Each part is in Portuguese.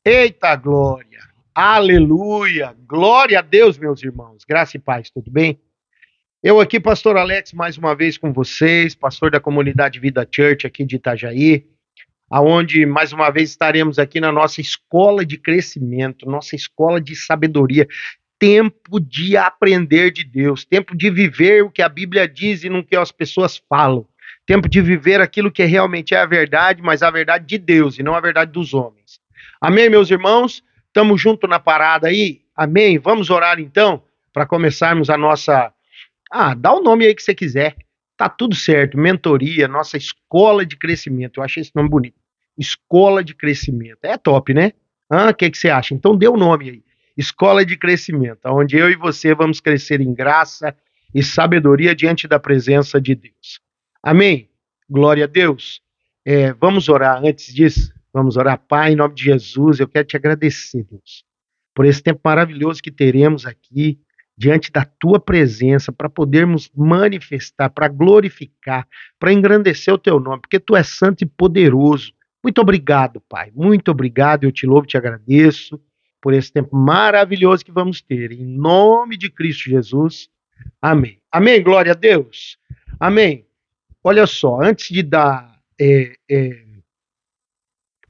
Eita glória! Aleluia! Glória a Deus, meus irmãos. Graça e paz, tudo bem? Eu aqui, pastor Alex, mais uma vez com vocês, pastor da comunidade Vida Church aqui de Itajaí, aonde mais uma vez estaremos aqui na nossa escola de crescimento, nossa escola de sabedoria, tempo de aprender de Deus, tempo de viver o que a Bíblia diz e não o que as pessoas falam, tempo de viver aquilo que realmente é a verdade, mas a verdade de Deus e não a verdade dos homens. Amém, meus irmãos? Estamos juntos na parada aí? Amém? Vamos orar então para começarmos a nossa. Dá o nome aí que você quiser. Tá tudo certo. Mentoria, nossa escola de crescimento. Eu achei esse nome bonito. Escola de crescimento. É top, né? O que você acha? Então dê o nome aí. Escola de crescimento, onde eu e você vamos crescer em graça e sabedoria diante da presença de Deus. Amém? Glória a Deus. Vamos orar antes disso. Vamos orar. Pai, em nome de Jesus, eu quero te agradecer, Deus, por esse tempo maravilhoso que teremos aqui diante da tua presença, para podermos manifestar, para glorificar, para engrandecer o teu nome, porque tu és santo e poderoso. Muito obrigado, Pai. Muito obrigado. Eu te louvo e te agradeço por esse tempo maravilhoso que vamos ter. Em nome de Cristo Jesus. Amém. Amém. Glória a Deus. Amém. Olha só, antes de dar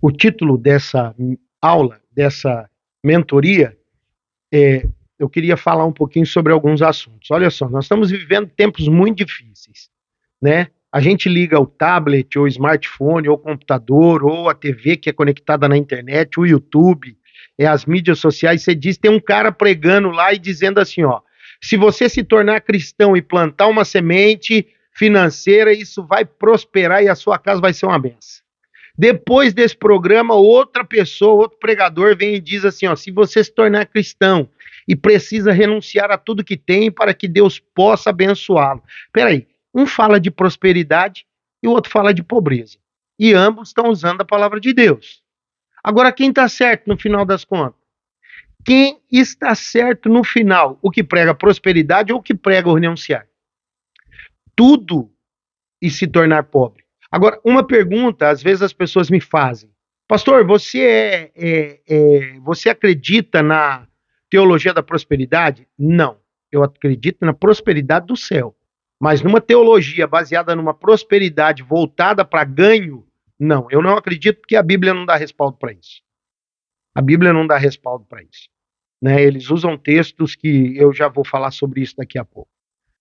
o título dessa aula, dessa mentoria, eu queria falar um pouquinho sobre alguns assuntos. Olha só, nós estamos vivendo tempos muito difíceis, né? A gente liga o tablet, ou o smartphone, ou o computador, ou a TV que é conectada na internet, o YouTube, as mídias sociais. Você diz, tem um cara pregando lá e dizendo assim, ó, se você se tornar cristão e plantar uma semente financeira, isso vai prosperar e a sua casa vai ser uma benção. Depois desse programa, outra pessoa, outro pregador vem e diz assim, ó, se você se tornar cristão e precisa renunciar a tudo que tem para que Deus possa abençoá-lo. Peraí, um fala de prosperidade e o outro fala de pobreza. E ambos estão usando a palavra de Deus. Agora, quem está certo no final das contas? Quem está certo no final? O que prega prosperidade ou o que prega o renunciar? Tudo e se tornar pobre. Agora, uma pergunta, às vezes as pessoas me fazem. Pastor, você acredita na teologia da prosperidade? Não. Eu acredito na prosperidade do céu. Mas numa teologia baseada numa prosperidade voltada para ganho, não. Eu não acredito porque a Bíblia não dá respaldo para isso. A Bíblia não dá respaldo para isso. Né? Eles usam textos que eu já vou falar sobre isso daqui a pouco.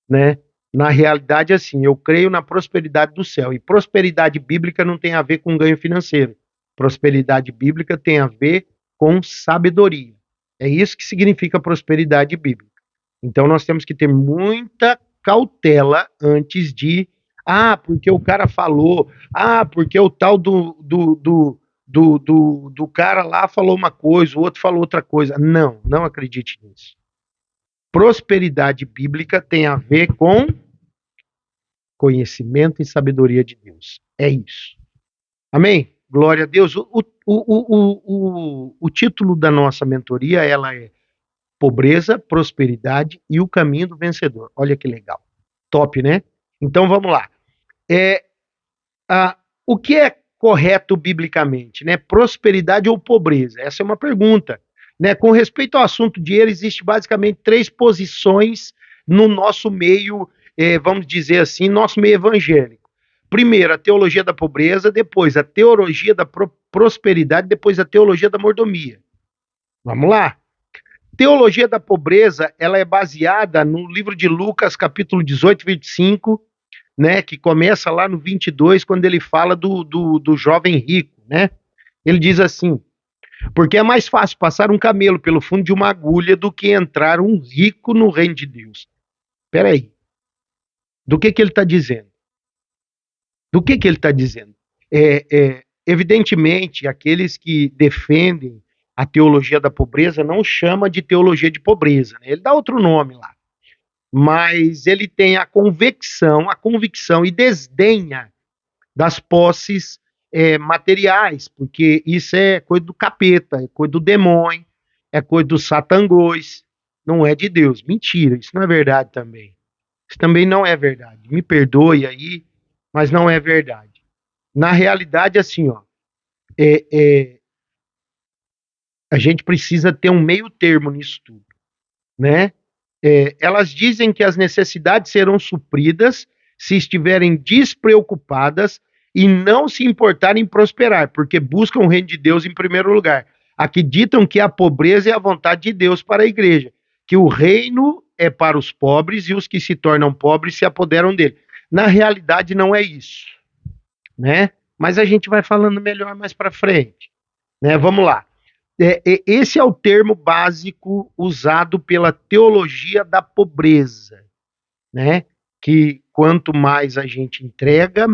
Né? Na realidade, assim, eu creio na prosperidade do céu. E prosperidade bíblica não tem a ver com ganho financeiro. Prosperidade bíblica tem a ver com sabedoria. É isso que significa prosperidade bíblica. Então nós temos que ter muita cautela antes de, porque o cara falou, porque o tal do cara lá falou uma coisa, o outro falou outra coisa. Não, não acredite nisso. Prosperidade bíblica tem a ver com conhecimento e sabedoria de Deus. É isso. Amém? Glória a Deus. O título da nossa mentoria, ela é Pobreza, Prosperidade e o Caminho do Vencedor. Olha que legal. Top, né? Então vamos lá. O que é correto biblicamente, né? Prosperidade ou pobreza? Essa é uma pergunta. Né? Com respeito ao assunto de dinheiro, existe basicamente três posições no nosso meio, vamos dizer assim, nosso meio evangélico. Primeiro, a teologia da pobreza, depois a teologia da prosperidade, depois a teologia da mordomia. Vamos lá. Teologia da pobreza, ela é baseada no livro de Lucas, capítulo 18, 25, né, que começa lá no 22, quando ele fala do jovem rico, né? Ele diz assim, porque é mais fácil passar um camelo pelo fundo de uma agulha do que entrar um rico no reino de Deus. Espera aí. Do que ele está dizendo? Do que ele está dizendo? Evidentemente, aqueles que defendem a teologia da pobreza não chama de teologia de pobreza, né? Ele dá outro nome lá. Mas ele tem a convicção e desdenha das posses materiais, porque isso é coisa do capeta, é coisa do demônio, é coisa do satangôs, não é de Deus. Mentira, isso não é verdade também. Isso também não é verdade. Me perdoe aí, mas não é verdade. Na realidade, assim, ó, A gente precisa ter um meio termo nisso tudo, né? Elas dizem que as necessidades serão supridas se estiverem despreocupadas e não se importarem em prosperar, porque buscam o reino de Deus em primeiro lugar. Acreditam que a pobreza é a vontade de Deus para a igreja, que o reino é para os pobres e os que se tornam pobres se apoderam dele. Na realidade, não é isso, né? Mas a gente vai falando melhor mais para frente, né? Vamos lá. Esse é o termo básico usado pela teologia da pobreza, né? Que quanto mais a gente entrega,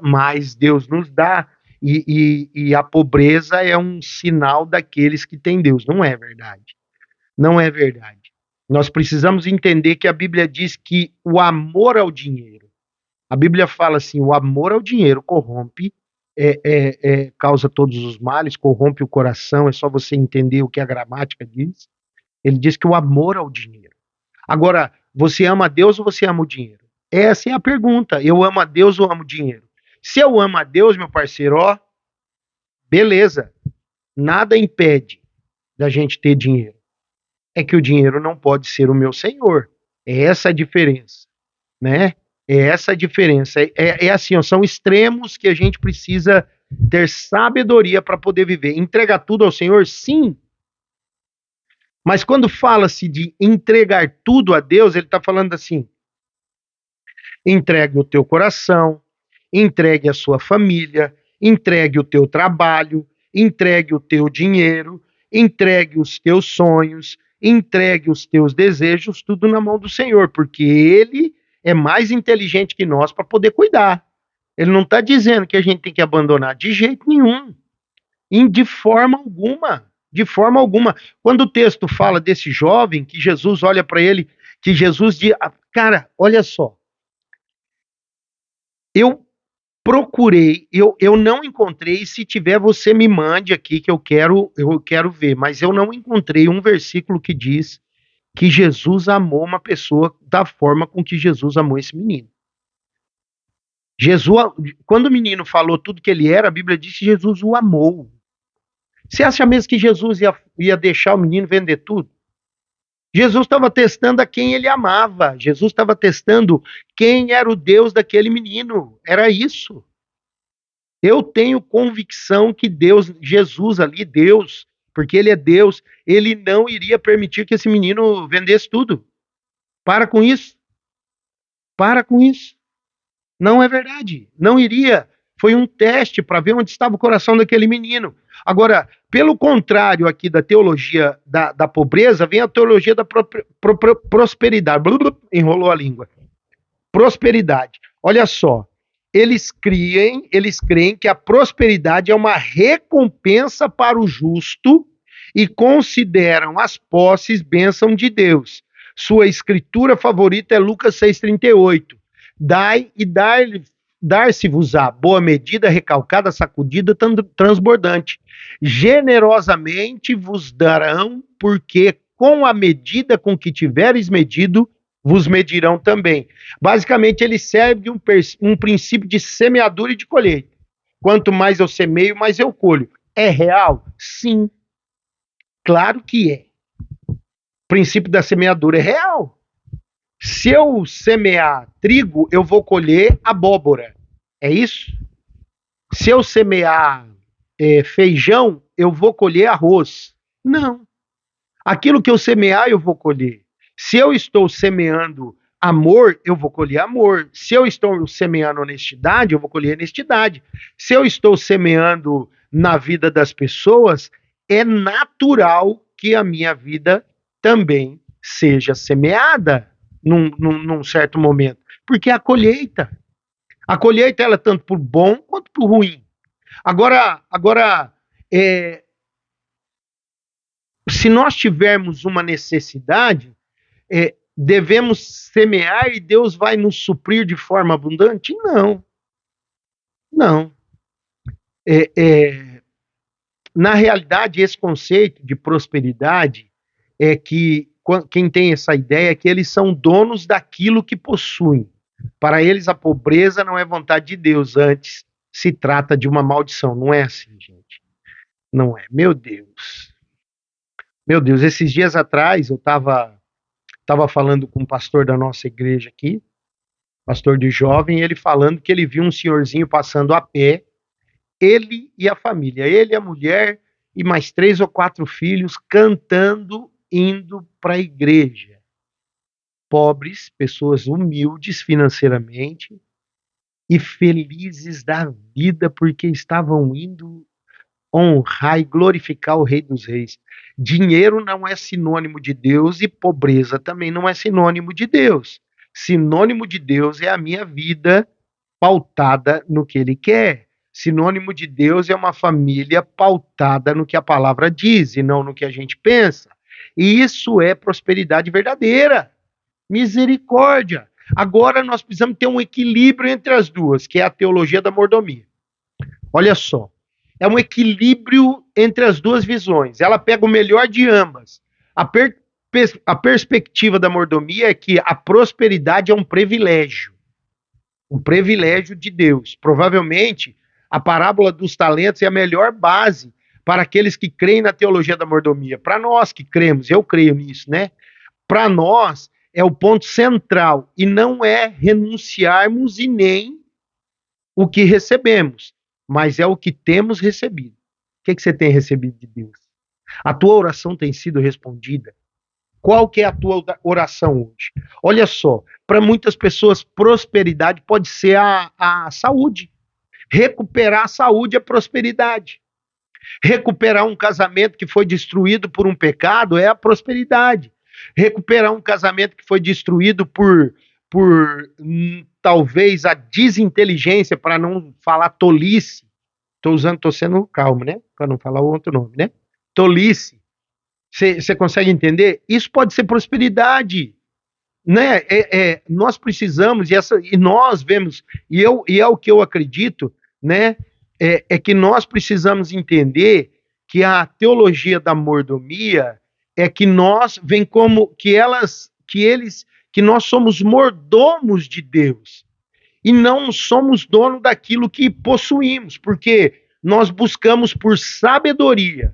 mais Deus nos dá, e a pobreza é um sinal daqueles que têm Deus. Não é verdade. Não é verdade. Nós precisamos entender que a Bíblia diz que o amor ao dinheiro, a Bíblia fala assim, o amor ao dinheiro corrompe, causa todos os males, corrompe o coração, é só você entender o que a gramática diz. Ele diz que o amor ao dinheiro. Agora, você ama a Deus ou você ama o dinheiro? Essa é a pergunta. Eu amo a Deus ou amo o dinheiro? Se eu amo a Deus, meu parceiro, ó, beleza. Nada impede da gente ter dinheiro. É que o dinheiro não pode ser o meu senhor. É essa a diferença, né? É essa a diferença. É assim, ó, são extremos que a gente precisa ter sabedoria para poder viver. Entregar tudo ao Senhor, sim. Mas quando fala-se de entregar tudo a Deus, ele está falando assim: entregue o teu coração, entregue a sua família, entregue o teu trabalho, entregue o teu dinheiro, entregue os teus sonhos, entregue os teus desejos, tudo na mão do Senhor, porque Ele é mais inteligente que nós para poder cuidar. Ele não está dizendo que a gente tem que abandonar de jeito nenhum, de forma alguma. De forma alguma. Quando o texto fala desse jovem, que Jesus olha para ele, que Jesus diz, cara, olha só, eu procurei, eu não encontrei, se tiver você me mande aqui que eu quero ver, mas eu não encontrei um versículo que diz que Jesus amou uma pessoa da forma com que Jesus amou esse menino. Jesus, quando o menino falou tudo que ele era, a Bíblia diz que Jesus o amou. Você acha mesmo que Jesus ia deixar o menino vender tudo? Jesus estava testando a quem ele amava. Jesus estava testando quem era o Deus daquele menino. Era isso. Eu tenho convicção que Deus, Jesus ali, Deus, porque ele é Deus, ele não iria permitir que esse menino vendesse tudo. Para com isso. Para com isso. Não é verdade. Não iria. Foi um teste para ver onde estava o coração daquele menino. Agora, pelo contrário aqui da teologia da pobreza, vem a teologia da prosperidade. Enrolou a língua. Prosperidade. Olha só. Eles creem que a prosperidade é uma recompensa para o justo e consideram as posses bênção de Deus. Sua escritura favorita é Lucas 6,38. Dai e dar-se-vos-á boa medida, recalcada, sacudida, transbordante. Generosamente vos darão, porque com a medida com que tiveres medido, vos medirão também. Basicamente, ele serve um princípio de semeadura e de colheita. Quanto mais eu semeio, mais eu colho. É real? Sim. Claro que é. O princípio da semeadura é real. Se eu semear trigo, eu vou colher abóbora. É isso? Se eu semear feijão, eu vou colher arroz. Não. Aquilo que eu semear, eu vou colher. Se eu estou semeando amor, eu vou colher amor. Se eu estou semeando honestidade, eu vou colher honestidade. Se eu estou semeando na vida das pessoas, é natural que a minha vida também seja semeada num certo momento. Porque a colheita ela é tanto por bom quanto por ruim. Agora, se nós tivermos uma necessidade, devemos semear e Deus vai nos suprir de forma abundante? Não. Não. Na realidade, esse conceito de prosperidade é que quem tem essa ideia é que eles são donos daquilo que possuem. Para eles, a pobreza não é vontade de Deus, antes se trata de uma maldição. Não é assim, gente. Não é. Meu Deus. Meu Deus, esses dias atrás eu estava falando com um pastor da nossa igreja aqui, pastor de jovem, ele falando que ele viu um senhorzinho passando a pé, ele e a família, ele, a mulher e mais 3 ou 4 filhos cantando, indo para a igreja. Pobres, pessoas humildes financeiramente e felizes da vida porque estavam indo honrar e glorificar o Rei dos Reis. Dinheiro não é sinônimo de Deus e pobreza também não é sinônimo de Deus. Sinônimo de Deus é a minha vida pautada no que Ele quer. Sinônimo de Deus é uma família pautada no que a palavra diz e não no que a gente pensa. E isso é prosperidade verdadeira. Misericórdia. Agora nós precisamos ter um equilíbrio entre as duas, que é a teologia da mordomia. Olha só, é um equilíbrio entre as duas visões. Ela pega o melhor de ambas. A perspectiva da mordomia é que a prosperidade é um privilégio de Deus. Provavelmente, a parábola dos talentos é a melhor base para aqueles que creem na teologia da mordomia. Para nós que cremos, eu creio nisso, né? Para nós é o ponto central e não é renunciarmos e nem o que recebemos, mas é o que temos recebido. O que você tem recebido de Deus? A tua oração tem sido respondida? Qual que é a tua oração hoje? Olha só, para muitas pessoas, prosperidade pode ser a saúde. Recuperar a saúde é prosperidade. Recuperar um casamento que foi destruído por um pecado é a prosperidade. Recuperar um casamento que foi destruído por talvez a desinteligência, para não falar tolice. Estou sendo calmo, né? Para não falar o outro nome, né? Tolice. Você consegue entender? Isso pode ser prosperidade, né? Nós precisamos, e nós vemos, e é o que eu acredito, né? É que nós precisamos entender que a teologia da mordomia é que nós vem como que nós somos mordomos de Deus e não somos dono daquilo que possuímos, porque nós buscamos por sabedoria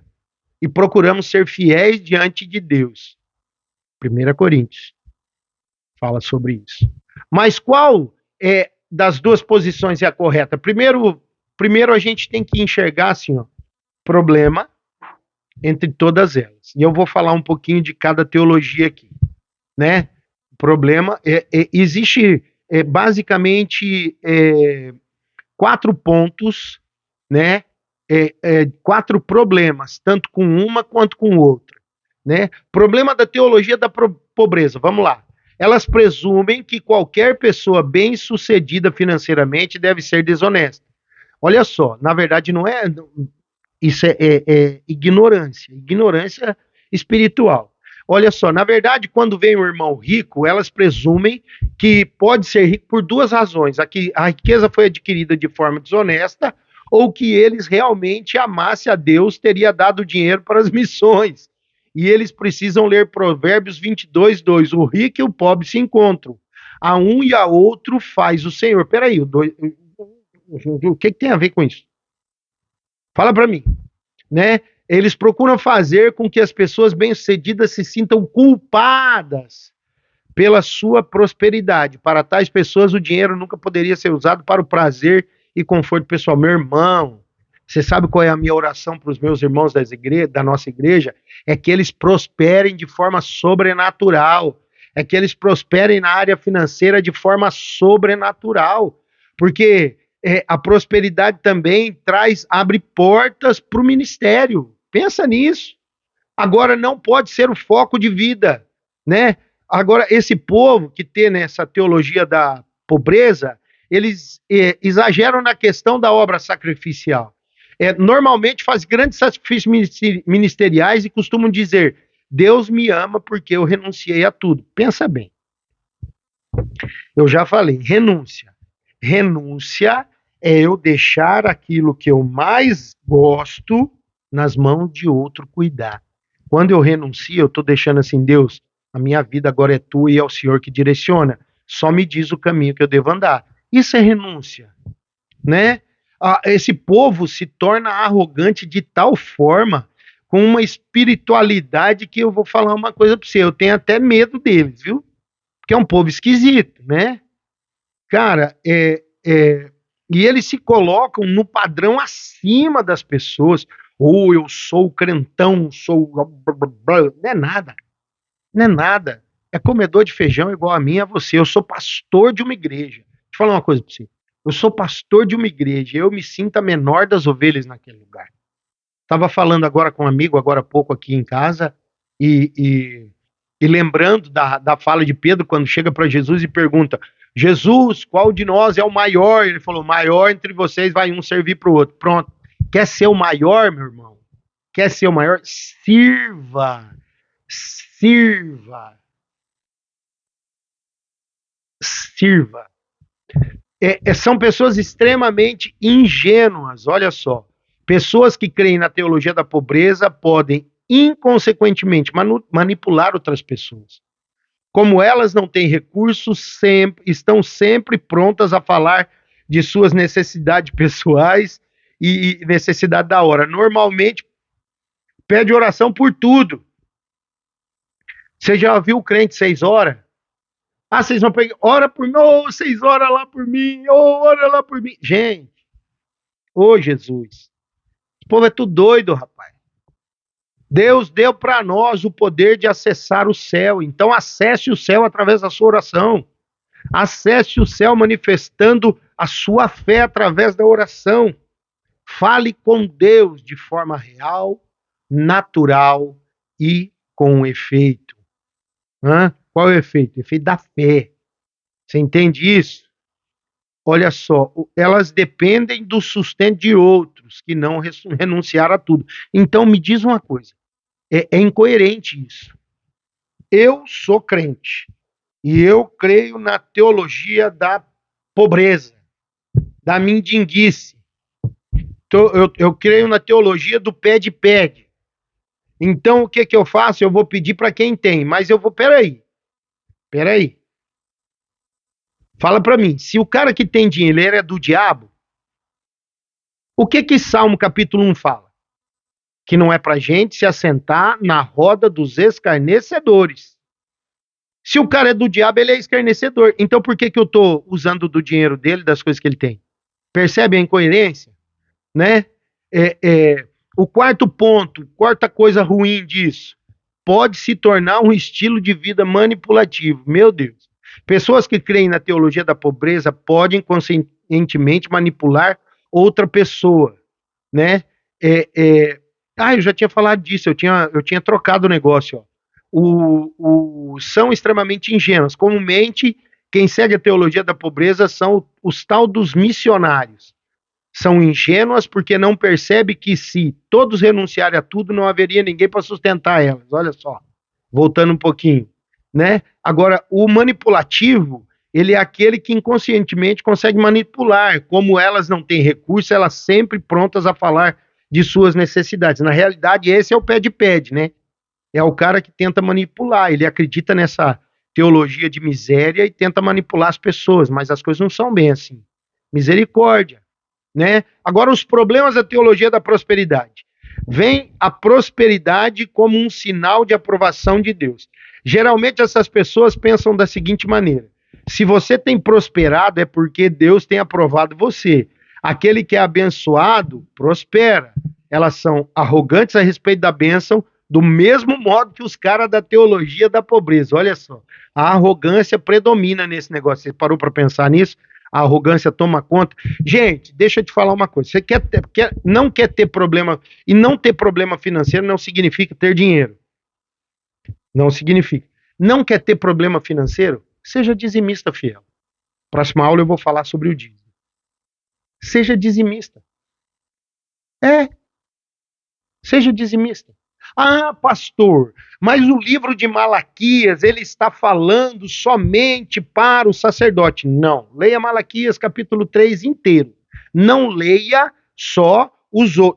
e procuramos ser fiéis diante de Deus. 1 Coríntios fala sobre isso. Mas qual é das duas posições é a correta? Primeiro a gente tem que enxergar assim, ó, problema entre todas elas. E eu vou falar um pouquinho de cada teologia aqui, né? O problema existe basicamente 4 pontos, né? 4 problemas, tanto com uma quanto com outra, né? Problema da teologia da pobreza. Vamos lá. Elas presumem que qualquer pessoa bem-sucedida financeiramente deve ser desonesta. Olha só, na verdade não é. Isso é ignorância espiritual. Olha só, na verdade, quando vem um irmão rico, elas presumem que pode ser rico por 2 razões: a riqueza foi adquirida de forma desonesta, ou que eles realmente amassem a Deus, teria dado dinheiro para as missões. E eles precisam ler Provérbios 22:2. O rico e o pobre se encontram. A um e a outro faz o Senhor. Peraí, o que tem a ver com isso? Fala para mim, né? Eles procuram fazer com que as pessoas bem-sucedidas se sintam culpadas pela sua prosperidade. Para tais pessoas, o dinheiro nunca poderia ser usado para o prazer e conforto pessoal. Meu irmão, você sabe qual é a minha oração para os meus irmãos da nossa igreja? É que eles prosperem de forma sobrenatural. É que eles prosperem na área financeira de forma sobrenatural. Porque a prosperidade também abre portas para o ministério. Pensa nisso. Agora não pode ser o foco de vida, né? Agora esse povo que tem essa teologia da pobreza, eles exageram na questão da obra sacrificial. Normalmente faz grandes sacrifícios ministeriais e costumam dizer: Deus me ama porque eu renunciei a tudo. Pensa bem. Eu já falei, renúncia. Renúncia é eu deixar aquilo que eu mais gosto nas mãos de outro cuidar. Quando eu renuncio, eu estou deixando assim: Deus, a minha vida agora é tua e é o Senhor que direciona. Só me diz o caminho que eu devo andar. Isso é renúncia, né? Esse povo se torna arrogante de tal forma com uma espiritualidade que eu vou falar uma coisa para você, eu tenho até medo deles, viu? Porque é um povo esquisito, né? Cara, e eles se colocam no padrão acima das pessoas. Ou eu sou crentão, sou. Não é nada. Não é nada. É comedor de feijão igual a mim e a você. Eu sou pastor de uma igreja. Deixa eu falar uma coisa para você. Eu sou pastor de uma igreja. Eu me sinto a menor das ovelhas naquele lugar. Estava falando agora com um amigo, agora há pouco aqui em casa, e lembrando da fala de Pedro, quando chega para Jesus e pergunta: Jesus, qual de nós é o maior? Ele falou: maior entre vocês vai um servir para o outro. Pronto. Quer ser o maior, meu irmão? Quer ser o maior? Sirva. Sirva. Sirva. São pessoas extremamente ingênuas, olha só. Pessoas que creem na teologia da pobreza podem, inconsequentemente, manipular outras pessoas. Como elas não têm recursos, estão sempre prontas a falar de suas necessidades pessoais e necessidade da hora. Normalmente, pede oração por tudo. Você já viu o crente 6 horas? Ah, vocês vão pegar, ora por mim, vocês oram lá por mim, ora lá por mim. Gente, Jesus, esse povo é tudo doido, rapaz. Deus deu para nós o poder de acessar o céu, então acesse o céu através da sua oração. Acesse o céu manifestando a sua fé através da oração. Fale com Deus de forma real, natural e com efeito. Qual é o efeito? O efeito da fé. Você entende isso? Olha só, elas dependem do sustento de outros que não renunciaram a tudo. Então me diz uma coisa, é incoerente isso. Eu sou crente e eu creio na teologia da pobreza, da mindinguice. Eu creio na teologia do pede-pede. Então o que eu faço? Eu vou pedir para quem tem, mas eu vou, peraí. Fala para mim, se o cara que tem dinheiro ele é do diabo, o que Salmo capítulo 1 fala? Que não é pra gente se assentar na roda dos escarnecedores. Se o cara é do diabo, ele é escarnecedor. Então por que eu tô usando do dinheiro dele, das coisas que ele tem? Percebe a incoerência? Né? O quarto ponto, quarta coisa ruim disso, pode se tornar um estilo de vida manipulativo. Meu Deus. Pessoas que creem na teologia da pobreza podem conscientemente manipular outra pessoa, né? Eu já tinha falado disso, eu tinha trocado o negócio, ó. São extremamente ingênuos. Comumente, quem segue a teologia da pobreza são os tal dos missionários. São ingênuas porque não percebem que se todos renunciarem a tudo, não haveria ninguém para sustentar elas. Olha só, voltando um pouquinho, né? Agora, o manipulativo, ele é aquele que inconscientemente consegue manipular. Como elas não têm recurso, elas sempre prontas a falar de suas necessidades. Na realidade, esse é o pede-pede, né? É o cara que tenta manipular. Ele acredita nessa teologia de miséria e tenta manipular as pessoas, mas as coisas não são bem assim. Misericórdia. Né? Agora, os problemas da teologia da prosperidade. Vem a prosperidade como um sinal de aprovação de Deus. Geralmente essas pessoas pensam da seguinte maneira: se você tem prosperado é porque Deus tem aprovado você. Aquele que é abençoado prospera. Elas são arrogantes a respeito da bênção, do mesmo modo que os caras da teologia da pobreza. Olha só, a arrogância predomina nesse negócio. Você parou para pensar nisso? A arrogância toma conta. Gente, deixa eu te falar uma coisa. Você não quer ter problema, e não ter problema financeiro não significa ter dinheiro. Não significa. Não quer ter problema financeiro? Seja dizimista fiel. Próxima aula eu vou falar sobre o dízimo. Seja dizimista. Seja dizimista. Ah, pastor, mas o livro de Malaquias, ele está falando somente para o sacerdote. Não, leia Malaquias capítulo 3 inteiro. Não leia só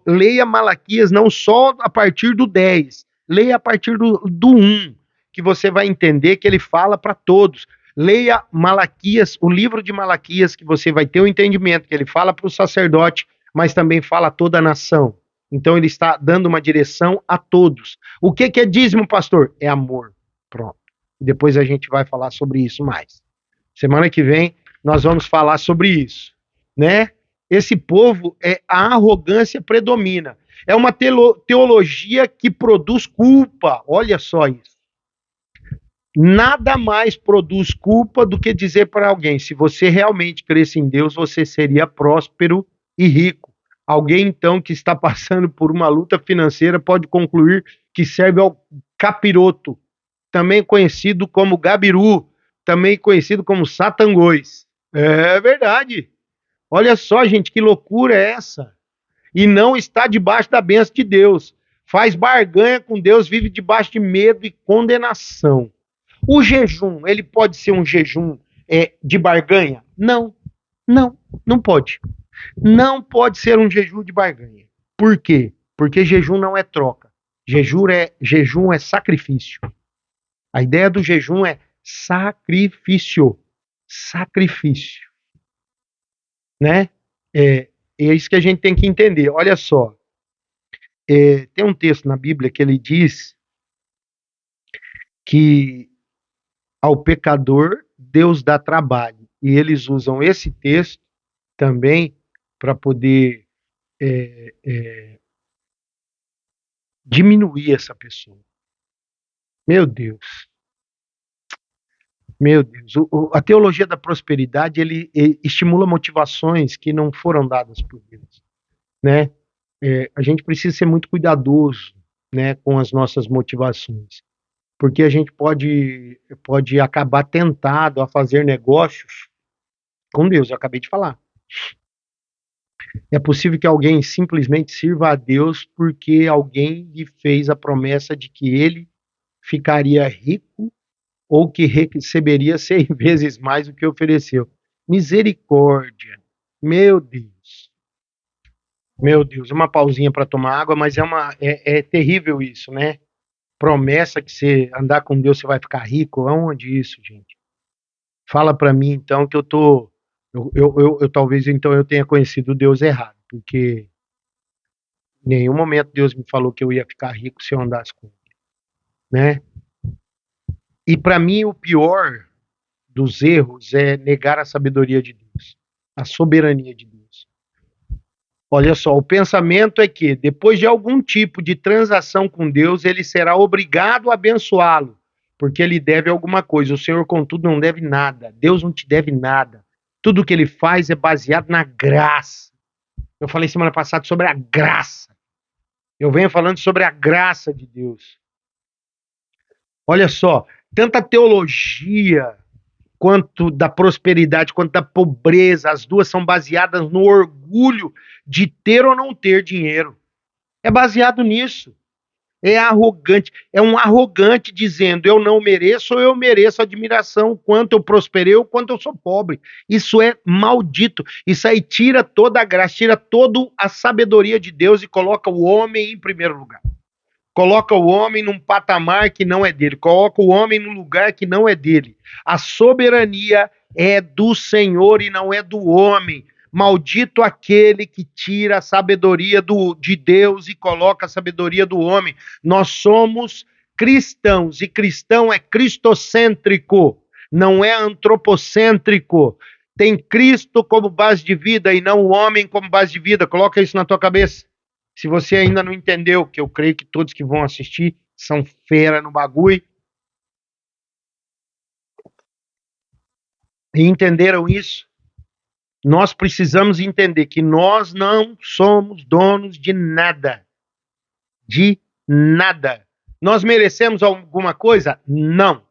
leia Malaquias não só a partir do 10, leia a partir do 1, que você vai entender que ele fala para todos. Leia Malaquias, o livro de Malaquias, que você vai ter o entendimento que ele fala para o sacerdote, mas também fala a toda a nação. Então ele está dando uma direção a todos. O que é dízimo, pastor? É amor. Pronto. Depois a gente vai falar sobre isso mais. Semana que vem nós vamos falar sobre isso, né? Esse povo, a arrogância predomina. É uma teologia que produz culpa. Olha só isso. Nada mais produz culpa do que dizer para alguém: se você realmente cresce em Deus, você seria próspero e rico. Alguém, então, que está passando por uma luta financeira pode concluir que serve ao capiroto, também conhecido como gabiru, também conhecido como satangôs. É verdade. Olha só, gente, que loucura é essa? E não está debaixo da bênção de Deus. Faz barganha com Deus, vive debaixo de medo e condenação. O jejum, ele pode ser um jejum de barganha? Não, não pode. Não pode ser um jejum de barganha. Por quê? Porque jejum não é troca. Jejum é sacrifício. A ideia do jejum é sacrifício. Sacrifício. Né? É isso que a gente tem que entender. Olha só. Tem um texto na Bíblia que ele diz que ao pecador Deus dá trabalho. E eles usam esse texto também para poder diminuir essa pessoa. Meu Deus. Meu Deus. A teologia da prosperidade, ele estimula motivações que não foram dadas por Deus, né? A gente precisa ser muito cuidadoso, né, com as nossas motivações, porque a gente pode acabar tentado a fazer negócios com Deus, eu acabei de falar. É possível que alguém simplesmente sirva a Deus porque alguém lhe fez a promessa de que ele ficaria rico ou que receberia 100 vezes mais do que ofereceu. Misericórdia. Meu Deus. Meu Deus, uma pausinha para tomar água, mas é terrível isso, né? Promessa que você andar com Deus você vai ficar rico. Aonde isso, gente? Fala para mim então que eu talvez então eu tenha conhecido Deus errado, porque em nenhum momento Deus me falou que eu ia ficar rico se eu andasse com ele, né? E para mim o pior dos erros é negar a sabedoria de Deus, a soberania de Deus. Olha só, o pensamento é que depois de algum tipo de transação com Deus, ele será obrigado a abençoá-lo, porque ele deve alguma coisa. O Senhor, contudo, não deve nada. Deus não te deve nada. Tudo que ele faz é baseado na graça. Eu falei semana passada sobre a graça. Eu venho falando sobre a graça de Deus. Olha só, tanta teologia quanto da prosperidade, quanto da pobreza, as duas são baseadas no orgulho de ter ou não ter dinheiro. É baseado nisso. É arrogante. É um arrogante dizendo eu não mereço ou eu mereço admiração, quanto eu prosperei ou quanto eu sou pobre. Isso é maldito. Isso aí tira toda a graça, tira toda a sabedoria de Deus e coloca o homem em primeiro lugar. Coloca o homem num patamar que não é dele. Coloca o homem num lugar que não é dele. A soberania é do Senhor e não é do homem. Maldito aquele que tira a sabedoria de Deus e coloca a sabedoria do homem. Nós somos cristãos e cristão é cristocêntrico, não é antropocêntrico. Tem Cristo como base de vida e não o homem como base de vida. Coloca isso na tua cabeça. Se você ainda não entendeu, que eu creio que todos que vão assistir são fera no bagulho, e entenderam isso, nós precisamos entender que nós não somos donos de nada. De nada. Nós merecemos alguma coisa? Não.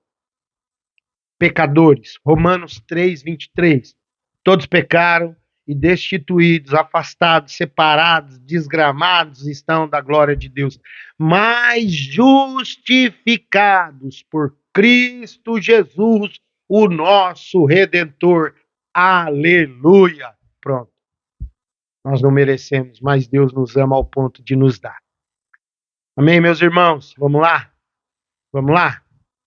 Pecadores. Romanos 3:23. Todos pecaram e destituídos, afastados, separados, desgramados estão da glória de Deus, mas justificados por Cristo Jesus, o nosso Redentor. Aleluia! Pronto. Nós não merecemos, mas Deus nos ama ao ponto de nos dar. Amém, meus irmãos? Vamos lá? Vamos lá?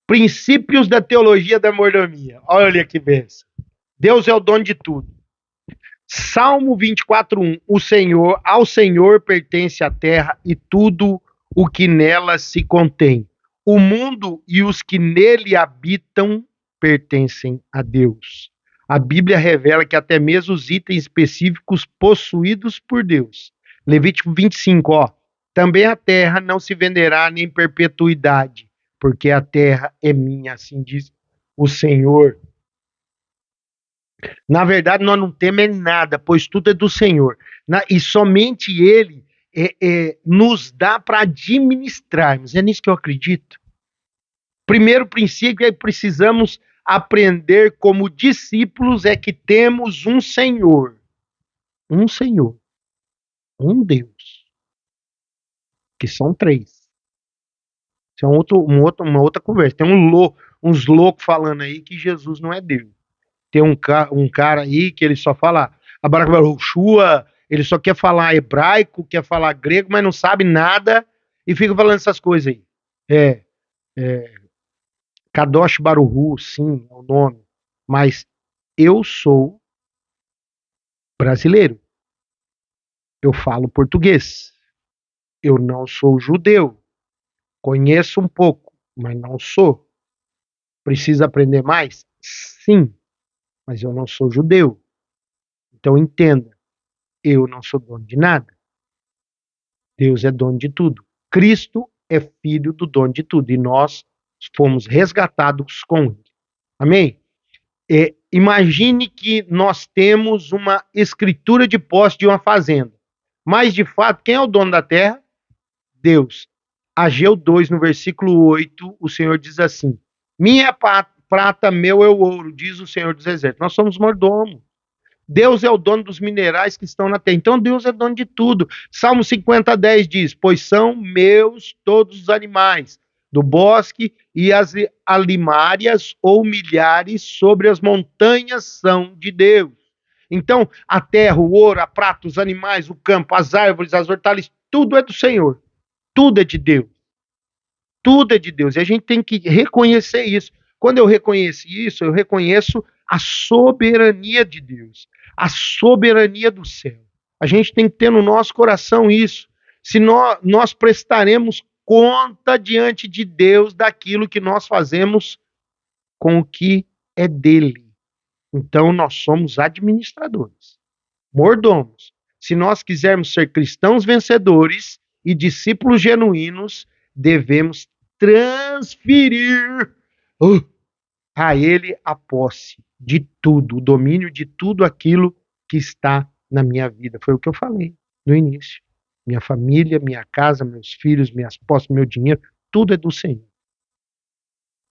Princípios da teologia da mordomia. Olha que bênção. Deus é o dono de tudo. Salmo 24:1. Ao Senhor pertence a terra e tudo o que nela se contém. O mundo e os que nele habitam pertencem a Deus. A Bíblia revela que até mesmo os itens específicos possuídos por Deus. Levítico 25, ó. Também a terra não se venderá nem em perpetuidade, porque a terra é minha, assim diz o Senhor. Na verdade, nós não temos nada, pois tudo é do Senhor. E somente Ele nos dá para administrarmos. É nisso que eu acredito. Primeiro princípio é que precisamos aprender como discípulos é que temos um Senhor, um Deus, que são três. Isso é uma outra conversa. Tem uns loucos falando aí que Jesus não é Deus. Tem um cara aí que ele só fala Abracabaruxua, ele só quer falar hebraico, quer falar grego, mas não sabe nada e fica falando essas coisas aí. Kadosh Baruhu, sim, é o nome. Mas eu sou brasileiro. Eu falo português. Eu não sou judeu. Conheço um pouco, mas não sou. Preciso aprender mais? Sim, mas eu não sou judeu. Então entenda, eu não sou dono de nada. Deus é dono de tudo. Cristo é filho do dono de tudo. E nós fomos resgatados com ele. Amém? Imagine que nós temos uma escritura de posse de uma fazenda. Mas, de fato, quem é o dono da terra? Deus. Ageu 2, no versículo 8, o Senhor diz assim: minha prata, meu é o ouro, diz o Senhor dos Exércitos. Nós somos mordomos. Deus é o dono dos minerais que estão na terra. Então Deus é dono de tudo. Salmo 50:10 diz: pois são meus todos os animais do bosque e as alimárias ou milhares sobre as montanhas são de Deus. Então a terra, o ouro, a prata, os animais, o campo, as árvores, as hortaliças, tudo é do Senhor. Tudo é de Deus. Tudo é de Deus. E a gente tem que reconhecer isso. Quando eu reconheço isso, eu reconheço a soberania de Deus, a soberania do céu. A gente tem que ter no nosso coração isso. Se nós prestaremos conta diante de Deus daquilo que nós fazemos com o que é dele. Então nós somos administradores, mordomos. Se nós quisermos ser cristãos vencedores e discípulos genuínos, devemos transferir a ele a posse de tudo, o domínio de tudo aquilo que está na minha vida. Foi o que eu falei no início. Minha família, minha casa, meus filhos, minhas posses, meu dinheiro, tudo é do Senhor.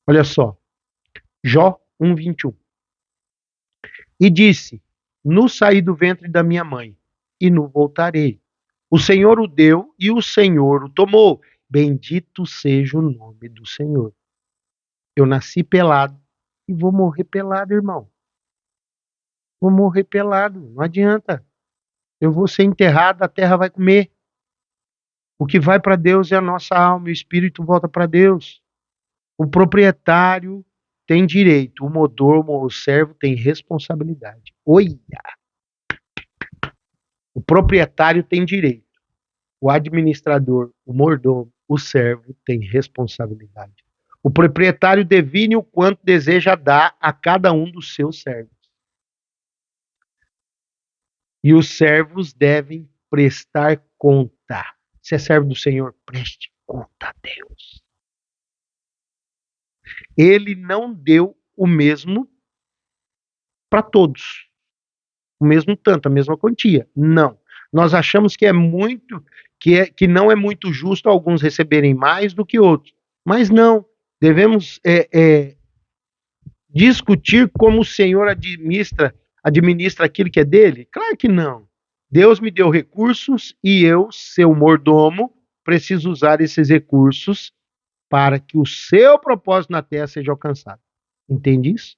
Olha só, Jó 1:21. E disse: no saí do ventre da minha mãe, e no voltarei. O Senhor o deu e o Senhor o tomou. Bendito seja o nome do Senhor. Eu nasci pelado e vou morrer pelado, irmão. Vou morrer pelado, não adianta. Eu vou ser enterrado, a terra vai comer. O que vai para Deus é a nossa alma, o espírito volta para Deus. O proprietário tem direito, o mordomo ou o servo tem responsabilidade. Olha! O proprietário tem direito, o administrador, o mordomo, o servo tem responsabilidade. O proprietário define o quanto deseja dar a cada um dos seus servos. E os servos devem prestar conta. Se é servo do Senhor, preste conta a Deus. Ele não deu o mesmo para todos. O mesmo tanto, a mesma quantia. Não. Nós achamos que que não é muito justo alguns receberem mais do que outros. Mas não. Devemos discutir como o Senhor administra aquilo que é dele? Claro que não. Deus me deu recursos e eu, seu mordomo, preciso usar esses recursos para que o seu propósito na terra seja alcançado. Entende isso?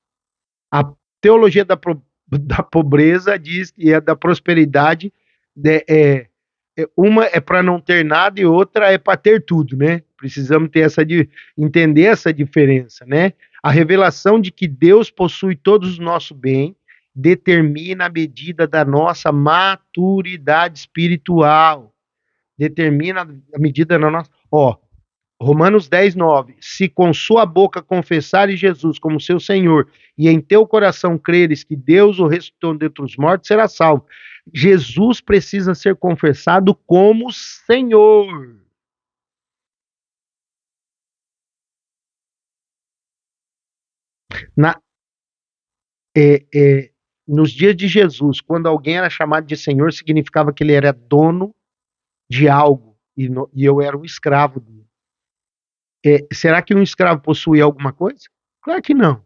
A teologia da pobreza diz que é da prosperidade, uma é para não ter nada e outra é para ter tudo, né? Precisamos ter entender essa diferença, né? A revelação de que Deus possui todos os nossos bens, determina a medida da nossa maturidade espiritual. Determina a medida da nossa. Ó, Romanos 10:9. Se com sua boca confessares Jesus como seu Senhor e em teu coração creres que Deus o ressuscitou dentre os mortos, será salvo. Jesus precisa ser confessado como Senhor. Na, é, é, nos dias de Jesus, quando alguém era chamado de Senhor, significava que ele era dono de algo e eu era um escravo dele. Será que um escravo possui alguma coisa? Claro que não.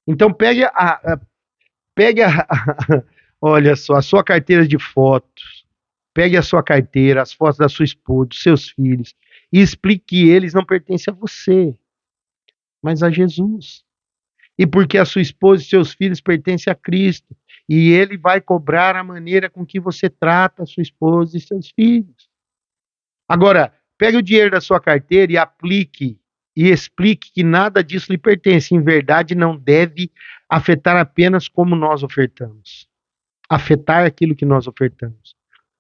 Então pegue olha só, a sua carteira de fotos, pegue a sua carteira, as fotos da sua esposa, dos seus filhos, e explique que eles não pertencem a você, mas a Jesus. E porque a sua esposa e seus filhos pertencem a Cristo, e ele vai cobrar a maneira com que você trata a sua esposa e seus filhos. Agora, pegue o dinheiro da sua carteira e aplique e explique que nada disso lhe pertence. Em verdade, não deve afetar apenas como nós ofertamos. Afetar aquilo que nós ofertamos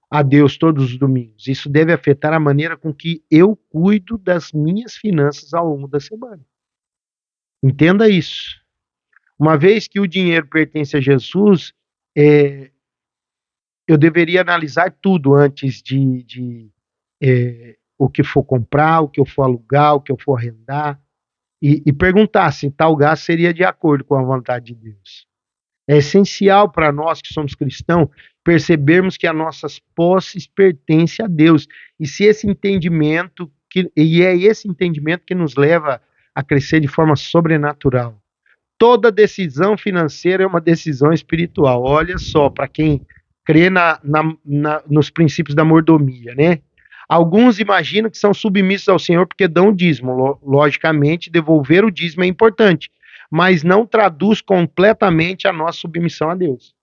a Deus todos os domingos. Isso deve afetar a maneira com que eu cuido das minhas finanças ao longo da semana. Entenda isso. Uma vez que o dinheiro pertence a Jesus, eu deveria analisar tudo antes de o que for comprar, o que eu for alugar, o que eu for arrendar, e perguntar se tal gasto seria de acordo com a vontade de Deus. É essencial para nós que somos cristãos percebermos que as nossas posses pertencem a Deus. E se esse entendimento, e é esse entendimento que nos leva a crescer de forma sobrenatural. Toda decisão financeira é uma decisão espiritual. Olha só, para quem crê nos princípios da mordomia, né? Alguns imaginam que são submissos ao Senhor porque dão o dízimo. Logicamente, devolver o dízimo é importante, mas não traduz completamente a nossa submissão a Deus.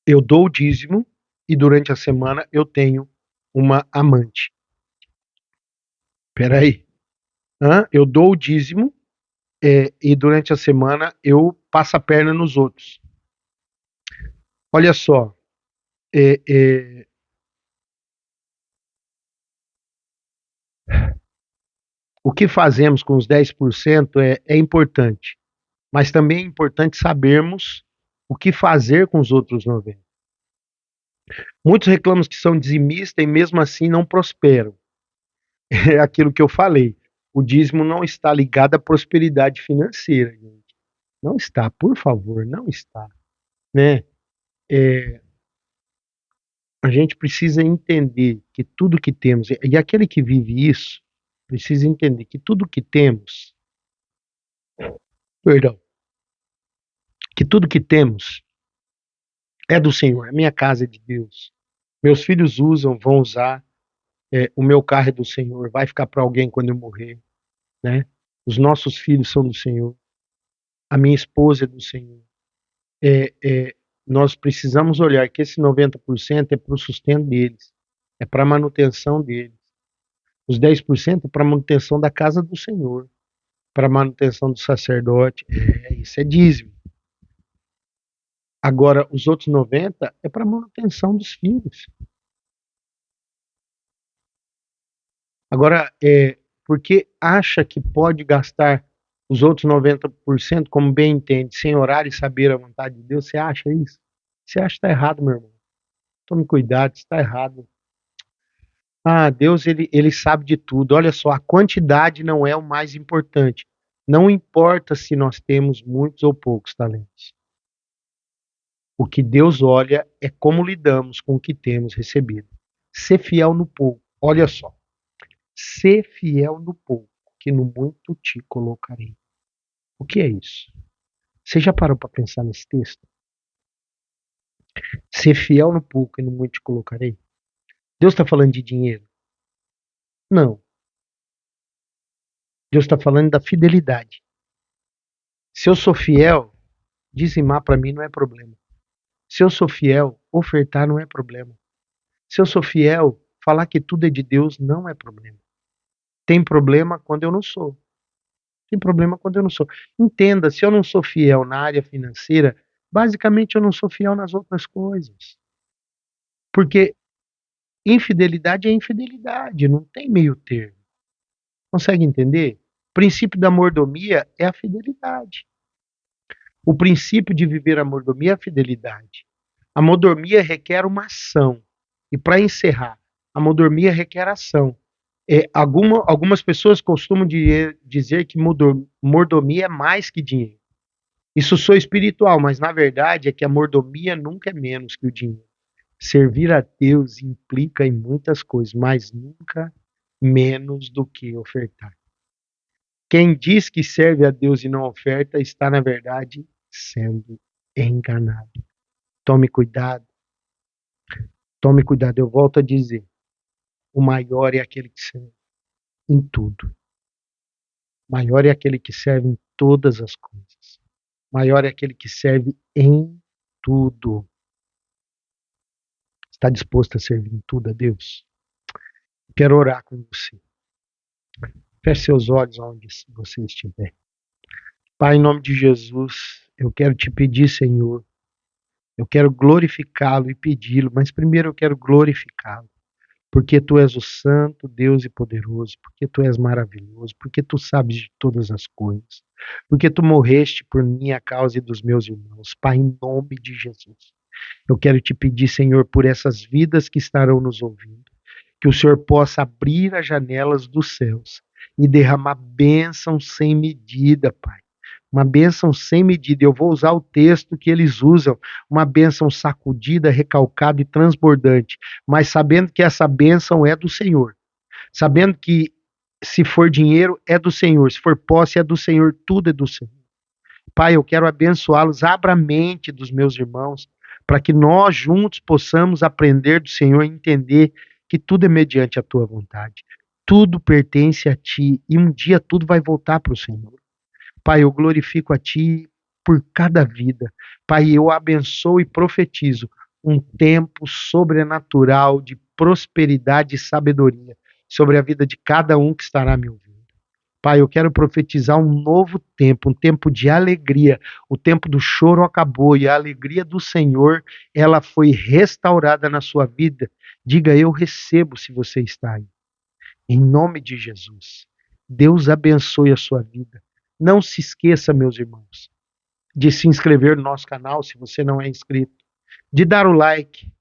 Eu dou o dízimo e durante a semana eu tenho uma amante. Peraí. Eu dou o dízimo e durante a semana eu passo a perna nos outros. Olha só, é, é, o que fazemos com os 10% é importante, mas também é importante sabermos o que fazer com os outros 90%. Muitos reclamam que são dizimistas e mesmo assim não prosperam. É aquilo que eu falei. O dízimo não está ligado à prosperidade financeira, gente. Não está, por favor, não está, né? É, a gente precisa entender que tudo que temos, e aquele que vive isso, precisa entender que tudo que temos, perdão, que tudo que temos é do Senhor, a minha casa é de Deus. Meus filhos usam, vão usar, o meu carro é do Senhor, vai ficar para alguém quando eu morrer, né? Os nossos filhos são do Senhor, a minha esposa é do Senhor. É, é, nós precisamos olhar que esse 90% é para o sustento deles, é para a manutenção deles. Os 10% é para a manutenção da casa do Senhor, para a manutenção do sacerdote. Isso é dízimo. Agora, os outros 90% é para a manutenção dos filhos. Agora, porque acha que pode gastar os outros 90% como bem entende, sem orar e saber a vontade de Deus, você acha isso? Você acha que está errado, meu irmão. Tome cuidado, está errado. Deus, ele sabe de tudo. Olha só, a quantidade não é o mais importante. Não importa se nós temos muitos ou poucos talentos. O que Deus olha é como lidamos com o que temos recebido. Ser fiel no pouco. Olha só. Ser fiel no pouco, que no muito te colocarei. O que é isso? Você já parou para pensar nesse texto? Ser fiel no pouco e no muito te colocarei? Deus está falando de dinheiro? Não. Deus está falando da fidelidade. Se eu sou fiel, dizimar para mim não é problema. Se eu sou fiel, ofertar não é problema. Se eu sou fiel, falar que tudo é de Deus não é problema. Tem problema quando eu não sou. Tem problema quando eu não sou. Entenda, se eu não sou fiel na área financeira, basicamente eu não sou fiel nas outras coisas. Porque infidelidade é infidelidade, não tem meio termo. Consegue entender? O princípio da mordomia é a fidelidade. O princípio de viver a mordomia é a fidelidade. A mordomia requer uma ação. E para encerrar, a mordomia requer ação. Algumas pessoas costumam dizer que mordomia é mais que dinheiro. Isso sou espiritual, mas na verdade é que a mordomia nunca é menos que o dinheiro. Servir a Deus implica em muitas coisas, mas nunca menos do que ofertar. Quem diz que serve a Deus e não oferta está, na verdade, sendo enganado. Tome cuidado, tome cuidado. Eu volto a dizer: o maior é aquele que serve em tudo. Maior é aquele que serve em todas as coisas. Maior é aquele que serve em tudo. Está disposto a servir em tudo a Deus? Quero orar com você. Feche seus olhos onde você estiver. Pai, em nome de Jesus, eu quero te pedir, Senhor, eu quero glorificá-lo e pedi-lo, mas primeiro eu quero glorificá-lo, porque tu és o santo Deus e poderoso, porque tu és maravilhoso, porque tu sabes de todas as coisas, porque tu morreste por minha causa e dos meus irmãos. Pai, em nome de Jesus, eu quero te pedir, Senhor, por essas vidas que estarão nos ouvindo, que o Senhor possa abrir as janelas dos céus e derramar bênção sem medida, Pai. Uma bênção sem medida. Eu vou usar o texto que eles usam, uma bênção sacudida, recalcada e transbordante, mas sabendo que essa bênção é do Senhor. Sabendo que se for dinheiro, é do Senhor. Se for posse, é do Senhor. Tudo é do Senhor. Pai, eu quero abençoá-los. Abra a mente dos meus irmãos, para que nós juntos possamos aprender do Senhor e entender que tudo é mediante a tua vontade. Tudo pertence a ti e um dia tudo vai voltar para o Senhor. Pai, eu glorifico a ti por cada vida. Pai, eu abençoo e profetizo um tempo sobrenatural de prosperidade e sabedoria sobre a vida de cada um que estará me ouvindo. Pai, eu quero profetizar um novo tempo, um tempo de alegria. O tempo do choro acabou e a alegria do Senhor, ela foi restaurada na sua vida. Diga, eu recebo, se você está aí. Em nome de Jesus. Deus abençoe a sua vida. Não se esqueça, meus irmãos, de se inscrever no nosso canal, se você não é inscrito, de dar o like,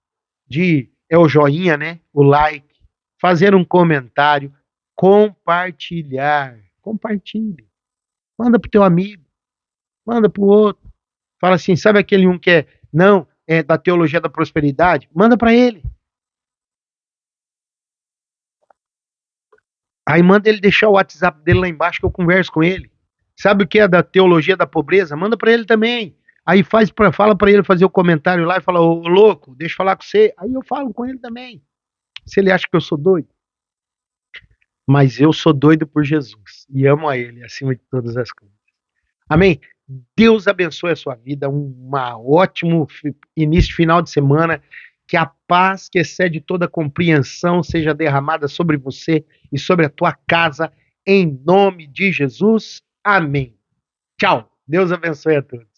é o joinha, né? O like, fazer um comentário, compartilhar. Compartilhe. Manda pro teu amigo, manda pro outro. Fala assim, sabe aquele um que é da teologia da prosperidade? Manda para ele. Aí manda ele deixar o WhatsApp dele lá embaixo que eu converso com ele. Sabe o que é da teologia da pobreza? Manda para ele também. Aí fala para ele fazer o comentário lá e fala, ô louco, deixa eu falar com você. Aí eu falo com ele também. Se ele acha que eu sou doido. Mas eu sou doido por Jesus e amo a ele acima de todas as coisas. Amém? Deus abençoe a sua vida, um ótimo início de final de semana, que a paz que excede toda compreensão seja derramada sobre você e sobre a tua casa, em nome de Jesus. Amém. Tchau. Deus abençoe a todos.